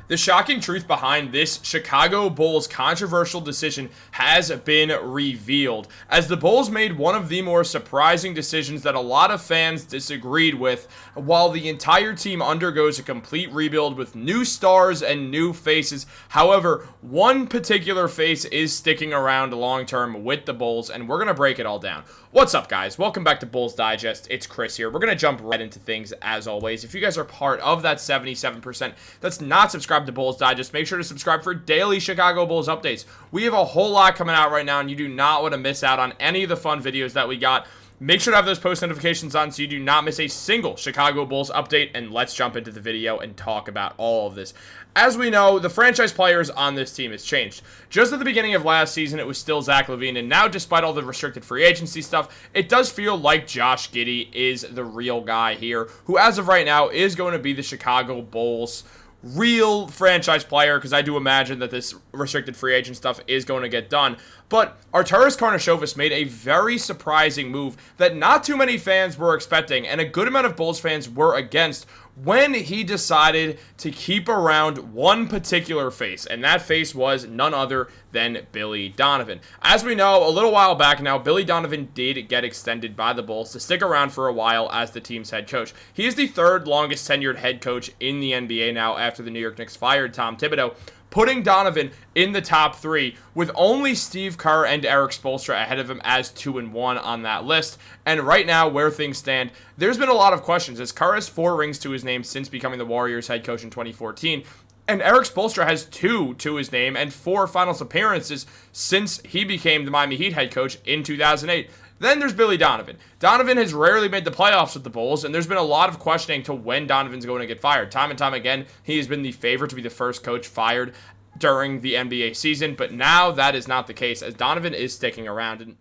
The shocking truth behind this Chicago Bulls controversial decision has been revealed, as the Bulls made one of the more surprising decisions that a lot of fans disagreed with, while the entire team undergoes a complete rebuild with new stars and new faces. However, one particular face is sticking around long-term with the Bulls, and we're going to break it all down. What's up, guys? Welcome back to Bulls Digest. It's Chris here. We're going to jump right into things, as always. If you guys are part of that 77% that's not subscribed to Bulls Digest, make sure to subscribe for daily Chicago Bulls updates. We have a whole lot coming out right now, and you do not want to miss out on any of the fun videos that we got. Make sure to have those post notifications on so you do not miss a single Chicago Bulls update, and let's jump into the video and talk about all of this. As we know, the franchise players on this team has changed. Just at the beginning of last season, it was still Zach Lavine, and now despite all the restricted free agency stuff, it does feel like Josh Giddey is the real guy here, who as of right now is going to be the Chicago Bulls' real franchise player, because I do imagine that this restricted free agent stuff is going to get done. But Arturas Karnisovas made a very surprising move that not too many fans were expecting, and a good amount of Bulls fans were against, when he decided to keep around one particular face, and that face was none other than Billy Donovan. As we know, a little while back now, Billy Donovan did get extended by the Bulls to stick around for a while as the team's head coach. He is the third longest tenured head coach in the NBA now after the New York Knicks fired Tom Thibodeau, putting Donovan in the top three, with only Steve Kerr and Erik Spoelstra ahead of him as 2 and 1 on that list. And right now, where things stand, there's been a lot of questions, as Kerr has 4 rings to his name since becoming the Warriors head coach in 2014, and Erik Spoelstra has 2 to his name and 4 finals appearances since he became the Miami Heat head coach in 2008. Then there's Billy Donovan. Donovan has rarely made the playoffs with the Bulls, and there's been a lot of questioning to when Donovan's going to get fired. Time and time again, he has been the favorite to be the first coach fired during the NBA season, but now that is not the case, as Donovan is sticking around. And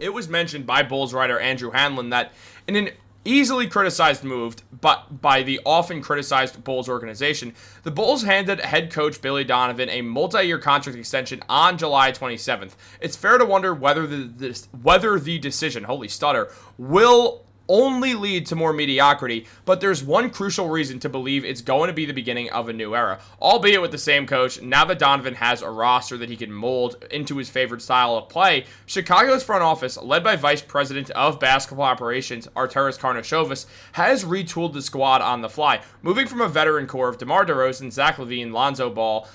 it was mentioned by Bulls writer Andrew Hanlon that in an easily criticized move, but by the often criticized Bulls organization, the Bulls handed head coach Billy Donovan a multi-year contract extension on July 27th. It's fair to wonder whether the decision, holy stutter, will only lead to more mediocrity, but there's one crucial reason to believe it's going to be the beginning of a new era, albeit with the same coach. Now that Donovan has a roster that he can mold into his favorite style of play, Chicago's front office, led by Vice President of Basketball Operations Arturas Karnisovas, has retooled the squad on the fly, moving from a veteran core of DeMar DeRozan, Zach Lavine, Lonzo Ball,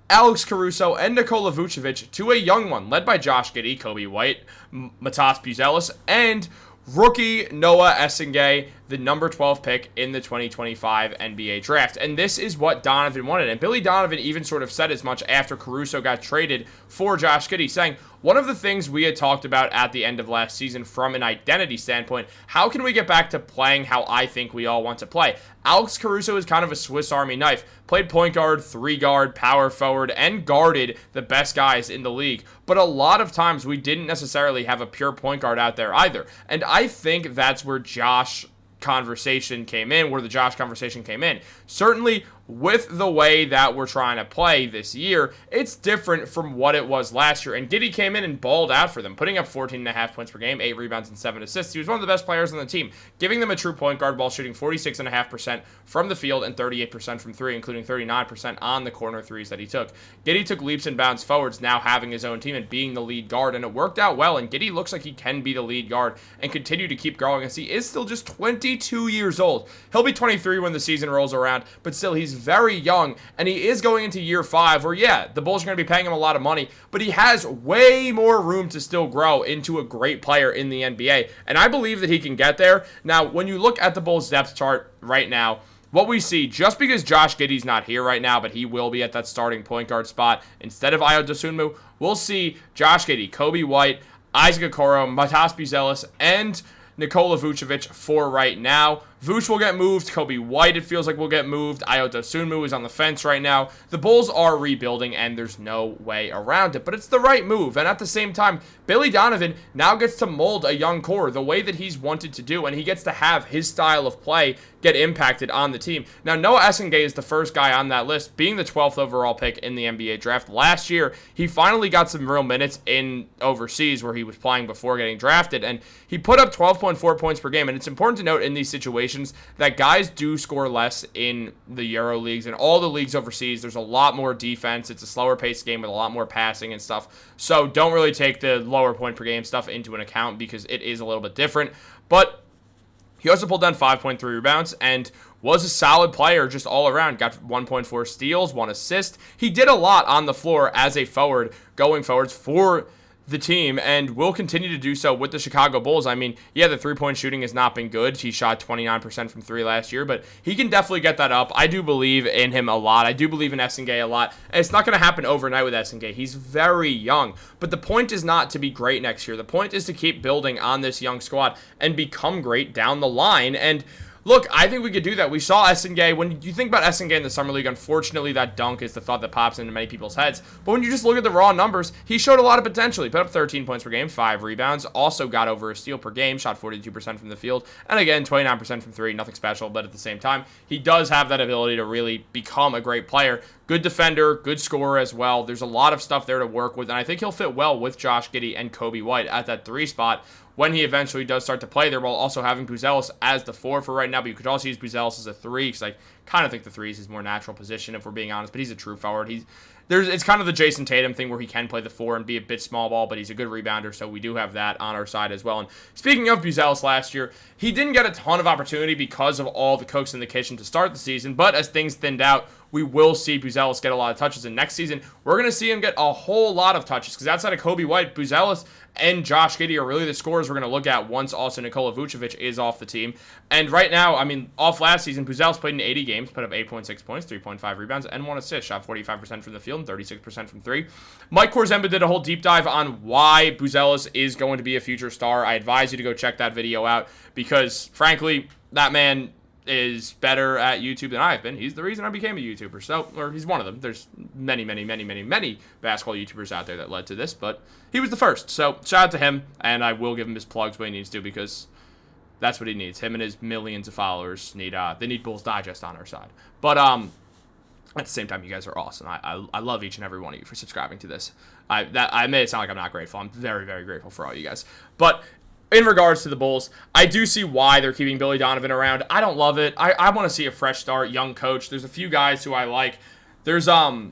Alex Caruso, and Nikola Vucevic to a young one led by Josh Giddey, Kobe White, Matas Buzelis, and rookie Noah Essengay, the number 12 pick in the 2025 NBA draft. And this is what Donovan wanted. And Billy Donovan even sort of said as much after Caruso got traded for Josh Giddey, saying, one of the things we had talked about at the end of last season from an identity standpoint, how can we get back to playing how I think we all want to play? Alex Caruso is kind of a Swiss Army knife. Played point guard, 3-guard, power forward, and guarded the best guys in the league. But a lot of times we didn't necessarily have a pure point guard out there either. And I think that's where the Josh conversation came in. Certainly, with the way that we're trying to play this year, it's different from what it was last year. And Giddey came in and balled out for them, putting up 14.5 points per game, 8 rebounds, and 7 assists. He was one of the best players on the team, giving them a true point guard while shooting 46.5% from the field and 38% from 3, including 39% on the corner threes that he took. Giddey took leaps and bounds forwards, now having his own team and being the lead guard, and it worked out well. And Giddey looks like he can be the lead guard and continue to keep growing, as he is still just 22 years old. He'll be 23 when the season rolls around, but still, he's very young, and he is going into year 5 where, yeah, the Bulls are going to be paying him a lot of money, but he has way more room to still grow into a great player in the NBA, and I believe that he can get there. Now, when you look at the Bulls depth chart right now, what we see, just because Josh Giddey's not here right now, but he will be at that starting point guard spot instead of Ayo Dosunmu, we'll see Josh Giddey, Kobe White, Isaac Okoro, Matas Buzelis, and Nikola Vucevic for right now. Vuce will get moved. Kobe White, it feels like, will get moved. Ayo Dosunmu is on the fence right now. The Bulls are rebuilding, and there's no way around it. But it's the right move. And at the same time, Billy Donovan now gets to mold a young core the way that he's wanted to do, and he gets to have his style of play get impacted on the team. Now, Noah Essengay is the first guy on that list, being the 12th overall pick in the NBA draft. Last year, he finally got some real minutes in overseas where he was playing before getting drafted, and he put up 12.4 points per game. And it's important to note in these situations, situations that guys do score less in the Euro leagues and all the leagues overseas. There's a lot more defense. It's a slower paced game with a lot more passing and stuff. So don't really take the lower point per game stuff into an account because it is a little bit different. But he also pulled down 5.3 rebounds and was a solid player just all around. Got 1.4 steals, 1 assist. He did a lot on the floor as a forward, going forwards for the team, and will continue to do so with the Chicago Bulls. I mean, yeah, the three-point shooting has not been good. He shot 29% from 3 last year, but he can definitely get that up. I do believe in him a lot. I do believe in Essengay a lot, and it's not going to happen overnight with Essengay. He's very young, but the point is not to be great next year. The point is to keep building on this young squad and become great down the line, and look, I think we could do that. We saw Essengay. When you think about Essengay in the Summer League, unfortunately, that dunk is the thought that pops into many people's heads. But when you just look at the raw numbers, he showed a lot of potential. He put up 13 points per game, 5 rebounds, also got over a steal per game, shot 42% from the field, and again, 29% from 3, nothing special, but at the same time, he does have that ability to really become a great player. Good defender, good scorer as well. There's a lot of stuff there to work with, and I think he'll fit well with Josh Giddey and Kobe White at that 3 spot when he eventually does start to play there, while also having Buzelis as the 4 for right now. But you could also use Buzelis as a 3 because I kind of think the 3 is his more natural position, if we're being honest. But he's a true forward. It's kind of the Jason Tatum thing where he can play the 4 and be a bit small ball, but he's a good rebounder, so we do have that on our side as well. And speaking of Buzelis last year, he didn't get a ton of opportunity because of all the cooks in the kitchen to start the season, but as things thinned out, we will see Buzelis get a lot of touches. And next season, we're going to see him get a whole lot of touches because outside of Kobe White, Buzelis and Josh Giddey are really the scorers we're going to look at once also Nikola Vucevic is off the team. And right now, I mean, off last season, Buzelis played in 80 games, put up 8.6 points, 3.5 rebounds, and 1 assist, shot 45% from the field and 36% from 3. Mike Korzemba did a whole deep dive on why Buzelis is going to be a future star. I advise you to go check that video out because, frankly, that man is better at YouTube than I've been. He's the reason I became a YouTuber. So, or he's one of them. There's many basketball YouTubers out there that led to this, but he was the first. So, shout out to him, and I will give him his plugs when he needs to because that's what he needs. Him and his millions of followers need Bulls Digest on our side. But at the same time, you guys are awesome. I love each and every one of you for subscribing to this. I made it sound like I'm not grateful. I'm very, very grateful for all you guys. But in regards to the Bulls, I do see why they're keeping Billy Donovan around. I don't love it. I want to see a fresh start, young coach. There's a few guys who I like. There's a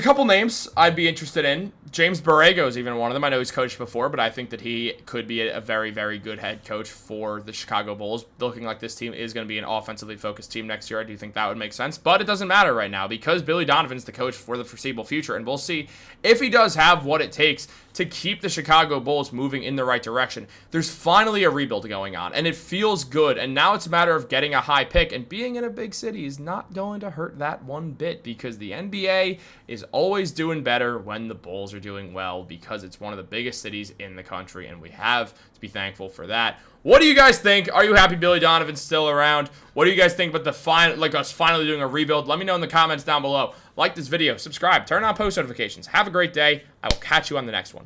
couple names I'd be interested in. James Borrego is even one of them. I know he's coached before, but I think that he could be a very, very good head coach for the Chicago Bulls. Looking like this team is going to be an offensively focused team next year, I do think that would make sense. But it doesn't matter right now because Billy Donovan's the coach for the foreseeable future, and we'll see if he does have what it takes to keep the Chicago Bulls moving in the right direction. There's finally a rebuild going on, and it feels good. And now it's a matter of getting a high pick, and being in a big city is not going to hurt that one bit because the NBA is always doing better when the Bulls are doing well because it's one of the biggest cities in the country, and we have to be thankful for that. What do you guys think? Are you happy Billy Donovan's still around? What do you guys think about us finally doing a rebuild? Let me know in the comments down below. Like this video, subscribe, turn on post notifications. Have a great day. I will catch you on the next one.